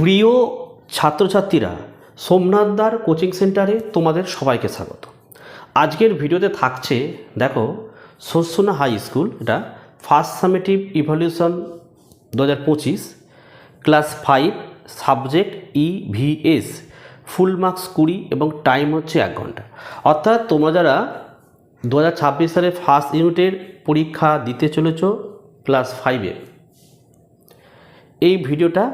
প্রিয় ছাত্রছাত্রীরা, সোমনাথদার কোচিং সেন্টারে তোমাদের সবাইকে স্বাগত। আজকের ভিডিওতে থাকছে, দেখো, শস্যনা হাই স্কুল, এটা first summative evaluation 2025, class 5, subject EVS, full marks 20 এবং টাইম হচ্ছে 1 ঘন্টা। অর্থাৎ তোমরা যারা 2026 সালে ফার্স্ট ইউনিটের পরীক্ষা দিতে চলেছ ক্লাস 5-এ, এই ভিডিওটা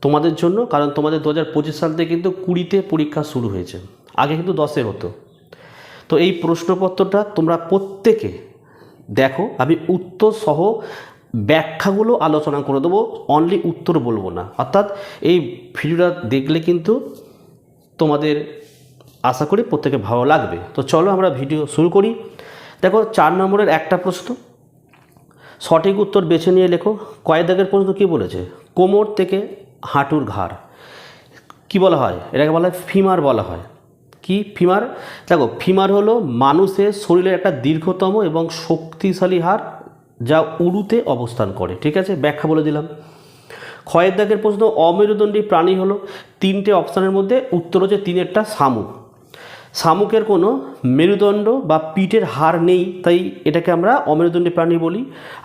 তোমাদের জন্য। কারণ তোমাদের 2025 সাল থেকে কিন্তু 20-তে পরীক্ষা শুরু হয়েছে, আগে কিন্তু 10-এ হতো। তো এই প্রশ্নপত্রটা তোমরা প্রত্যেকে দেখো, আমি উত্তর সহ ব্যাখ্যাগুলো আলোচনা করে দেবো, অনলি উত্তর বলবো না। অর্থাৎ এই ভিডিওটা দেখলে কিন্তু তোমাদের আশা করি প্রত্যেকে ভালো লাগবে। তো চলো আমরা ভিডিও শুরু করি। দেখো, 4 নম্বরের একটা প্রশ্ন, সঠিক উত্তর বেছে নিয়ে লেখো। কয় দাগের প্রশ্ন কী বলেছে? কোমর থেকে হাঁটুর ঘাড় কি বলা হয়? এটাকে বলা হয় ফিমার বলা হয়। কি ফিমার? দেখো, ফিমার হলো মানুষের শরীরের একটা দীর্ঘতম এবং শক্তিশালী হাড়, যা উরুতে অবস্থান করে। ঠিক আছে, ব্যাখ্যা বলে দিলাম। ক্ষয়ের দাগের প্রশ্ন, অমেরুদণ্ডী প্রাণী হলো 3টে অপশানের মধ্যে উত্তর হচ্ছে 3-এরটা শামুক। শামুকের কোনো মেরুদণ্ড বা পিঠের হাড় নেই, তাই এটাকে আমরা অমেরুদণ্ডী প্রাণী বলি।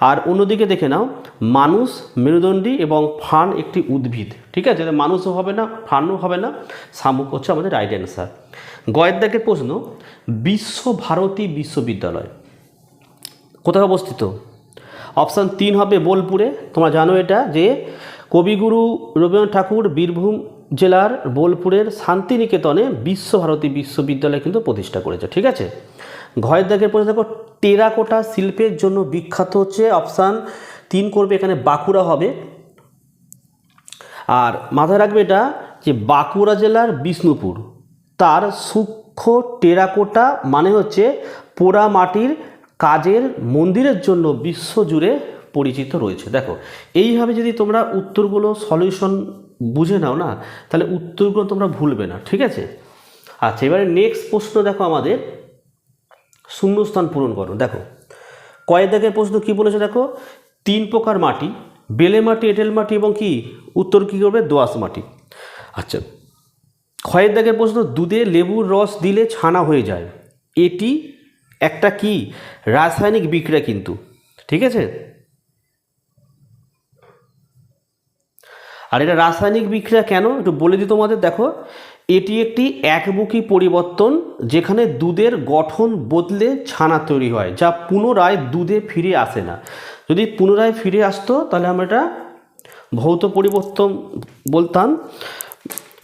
আর অন্যদিকে দেখে নাও, মানুষ মেরুদণ্ডী এবং ফার্ন একটি উদ্ভিদ। ঠিক আছে, মানুষও হবে না, ফার্নও হবে না, শামুক হচ্ছে আমাদের রাইট অ্যান্সার। গয়ের দাগের প্রশ্ন, বিশ্বভারতী বিশ্ববিদ্যালয় কোথায় অবস্থিত? অপশান 3 হবে বোলপুরে। তোমরা জানো এটা, যে কবিগুরু রবীন্দ্রনাথ ঠাকুর বীরভূম জেলার বোলপুরের শান্তিনিকেতনে বিশ্বভারতী বিশ্ববিদ্যালয় কিন্তু প্রতিষ্ঠা করেছে। ঠিক আছে। ঘয়ের দাগের প্রশ্ন, দেখো, টেরাকোটা শিল্পের জন্য বিখ্যাত হচ্ছে, অপশান 3 করবে, এখানে বাঁকুড়া হবে। আর মাথায় রাখবে এটা, যে বাঁকুড়া জেলার বিষ্ণুপুর, তার সূক্ষ্ম টেরাকোটা মানে হচ্ছে পোড়া মাটির কাজের মন্দিরের জন্য বিশ্বজুড়ে পরিচিত রয়েছে। দেখো, এইভাবে যদি তোমরা উত্তরগুলো সলিউশন বুঝে নাও না, তাহলে উত্তরগুলো তোমরা ভুলবে না। ঠিক আছে। আচ্ছা, এবারে নেক্সট প্রশ্ন দেখো, আমাদের শূন্যস্থান পূরণ করো। দেখো, কয়েক দাগের প্রশ্ন কি বলেছে? দেখো, 3 প্রকার মাটি, বেলে মাটি, এঁটেল মাটি এবং কি উত্তর কী করবে? দোআঁশ মাটি। আচ্ছা, ক্ষয়ের দাগের প্রশ্ন, দুধে লেবুর রস দিলে ছানা হয়ে যায়, এটি একটা কি রাসায়নিক বিক্রিয়া কিন্তু। ঠিক আছে, আর এটা রাসায়নিক বিক্রিয়া কেন একটু বলে দিই তোমাদের। দেখো, এটি একটি একমুখী পরিবর্তন, যেখানে দুধের গঠন বদলে ছানা তৈরি হয়, যা পুনরায় দুধে ফিরে আসে না। যদি পুনরায় ফিরে আসতো তাহলে আমরা এটা ভৌত পরিবর্তন বলতাম।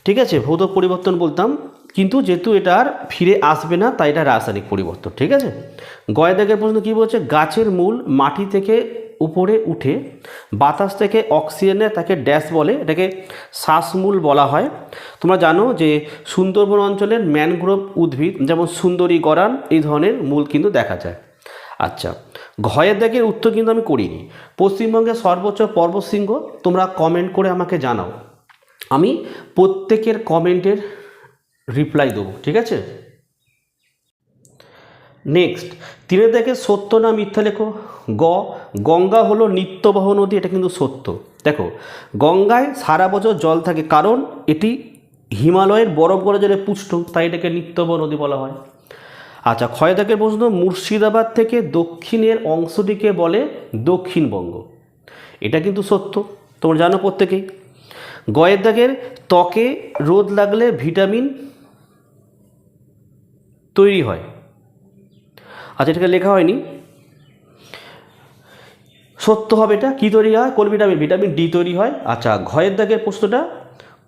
ঠিক আছে, ভৌত পরিবর্তন বলতাম, কিন্তু যেহেতু এটা আর ফিরে আসবে না, তাই এটা রাসায়নিক পরিবর্তন। ঠিক আছে। গয়ের দাগের প্রশ্ন কী বলছে? গাছের মূল মাটি থেকে উপরে উঠে বাতাস থেকে অক্সিজেন নেয়, তাকে ড্যাশ বলে, এটাকে শ্বাসমূল বলা হয়। তোমরা জানো যে সুন্দরবন অঞ্চলের ম্যানগ্রোভ উদ্ভিদ যেমন সুন্দরী গরান, এই ধরনের মূল কিন্তু দেখা যায়। আচ্ছা, ঘয়ের দাগের উত্তর কিন্তু আমি করিনি। পশ্চিমবঙ্গের সর্বোচ্চ পর্বতশৃঙ্গ, তোমরা কমেন্ট করে আমাকে জানাও, আমি প্রত্যেকের কমেন্টের রিপ্লাই দেবো। ঠিক আছে। নেক্সট, 3 দাগে সত্য না মিথ্যা লেখো। গঙ্গা হলো নিত্যবহ নদী, এটা কিন্তু সত্য। দেখো, গঙ্গায় সারা বছর জল থাকে, কারণ এটি হিমালয়ের বরফ গলা জলে পুষ্ট, তাই এটাকে নিত্যবহ নদী বলা হয়। আচ্ছা, ক্ষয় দাগের প্রশ্ন, মুর্শিদাবাদ থেকে দক্ষিণের অংশটিকে বলে দক্ষিণবঙ্গ, এটা কিন্তু সত্য, তোমরা জানো প্রত্যেকেই। গয়ের দাগের, ত্বকে রোদ লাগলে ভিটামিন তৈরি হয়। আচ্ছা, এটাকে লেখা হয়নি, সত্য হবে এটা। কী তৈরি হয়? কোন ভিটামিন? ভিটামিন ডি তৈরি হয়। আচ্ছা, ঘয়ের দাগের প্রশ্নটা,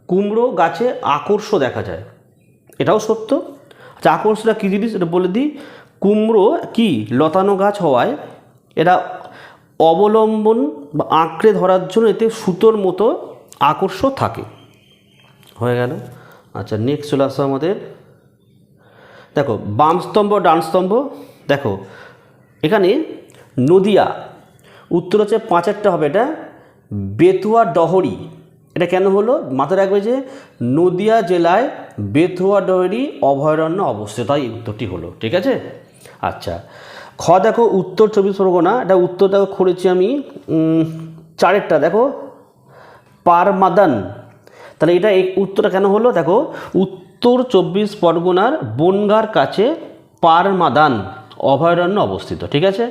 কুমড়ো গাছে আকর্ষ দেখা যায়, এটাও সত্য। আচ্ছা, আকর্ষটা কী জিনিস এটা বলে দিই। কুমড়ো কি লতানো গাছ হওয়ায় এরা অবলম্বন বা আঁকড়ে ধরার জন্য এতে সুতোর মতো আকর্ষ থাকে। হয়ে গেল। আচ্ছা, নেক্সট চলে আসো আমাদের। দেখো, বাম স্তম্ভ ডান স্তম্ভ। দেখো, এখানে নদিয়া, উত্তর হচ্ছে 5-একটা হবে, এটা বেতুয়া ডহরি। এটা কেন হলো মাথায় রাখবে, যে নদিয়া জেলায় বেতুয়া ডহরি অভয়ারণ্য অবস্থিত, তাই উত্তরটি হলো। ঠিক আছে। আচ্ছা, দেখো, উত্তর 24 পরগনা, এটা উত্তর দেখো করেছি আমি 4-একটা। দেখো, পারমাদান, তাহলে এটা এই উত্তরটা কেন হলো? দেখো, উত্তর 24 পরগনার বনগাঁর কাছে পারমাদান অভয়ারণ্য অবস্থিত। ঠিক আছে,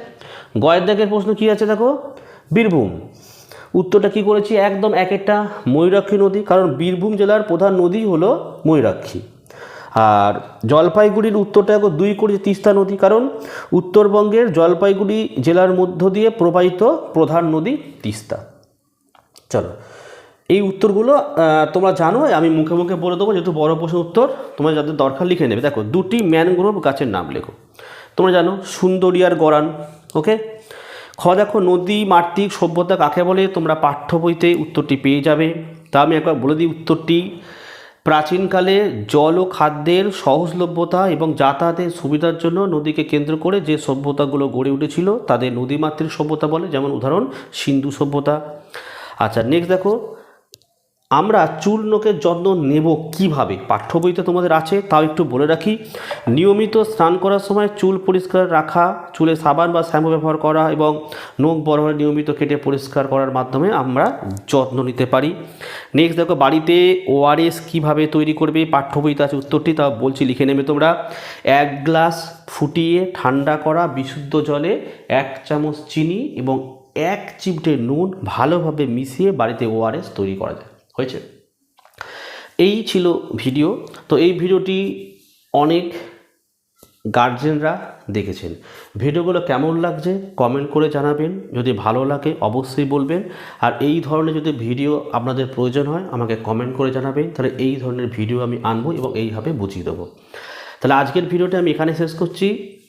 গয়ের দাগের প্রশ্ন কি আছে দেখো, বীরভূম। উত্তরটা কি করেছি, একদম এক একটা ময়ূরাক্ষী নদী, কারণ বীরভূম জেলার প্রধান নদী হলো ময়ূরাক্ষী। আর জলপাইগুড়ির উত্তরটা দেখো 2 করেছি তিস্তা নদী, কারণ উত্তরবঙ্গের জলপাইগুড়ি জেলার মধ্য দিয়ে প্রবাহিত প্রধান নদী তিস্তা। চলো, এই উত্তরগুলো তোমরা জানো, আমি মুখে মুখে বলে দেবো, যেহেতু বড় প্রশ্ন উত্তর তোমরা যাদের দরকার লিখে নেবে। দেখো, 2টি ম্যানগ্রোভ গাছের নাম লেখো। তোমরা জানো সুন্দরী আর গরান। ওকে, দেখো, নদী মাতৃক সভ্যতা কাকে বলে? তোমরা পাঠ্য বইতে উত্তরটি পেয়ে যাবে। তা আমি একবার বলে দিই উত্তরটি। প্রাচীনকালে জল ও খাদ্যের সহজলভ্যতা এবং যাতায়াতের সুবিধার জন্য নদীকে কেন্দ্র করে যে সভ্যতাগুলো গড়ে উঠেছিল তাদের নদীমাতৃক সভ্যতা বলে, যেমন উদাহরণ সিন্ধু সভ্যতা। আচ্ছা, নেক্সট দেখো, আমরা চুল নখের যত্ন নেব কিভাবে? পাঠ্য বইতে তোমাদের আছে, তাও একটু বলে রাখি। নিয়মিত স্নান করার সময় চুল পরিষ্কার রাখা, চুলে সাবান বা শ্যাম্পু ব্যবহার করা এবং নখ বরাবর নিয়মিত কেটে পরিষ্কার করার মাধ্যমে আমরা যত্ন নিতে পারি। নেক্সট দেখো, বাড়িতে ওআরএস কীভাবে তৈরি করবে? পাঠ্য বইতে আছে উত্তরটি, তা বলছি লিখে নেবে তোমরা। 1 গ্লাস ফুটিয়ে ঠান্ডা করা বিশুদ্ধ জলে 1 চামচ চিনি এবং 1 চিমটে নুন ভালোভাবে মিশিয়ে বাড়িতে ওআরএস তৈরি করা যায়। হয়েছে? এই ছিল ভিডিও। তো এই ভিডিওটি অনেক গার্জেনরা দেখেছেন। ভিডিওগুলো কেমন লাগছে কমেন্ট করে জানাবেন। যদি ভালো লাগে অবশ্যই বলবেন। আর এই ধরনের যদি ভিডিও আপনাদের প্রয়োজন হয় আমাকে কমেন্ট করে জানাবেন, তাহলে এই ধরনের ভিডিও আমি আনবো এবং এইভাবে বুঝিয়ে দেবো। তাহলে আজকের ভিডিওটা আমি এখানে শেষ করছি।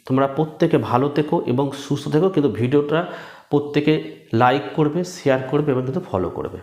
তোমরা প্রত্যেকে ভালো থেকো এবং সুস্থ থেকো, কিন্তু ভিডিওটা প্রত্যেকে লাইক করবে, শেয়ার করবে এবং কিন্তু ফলো করবে।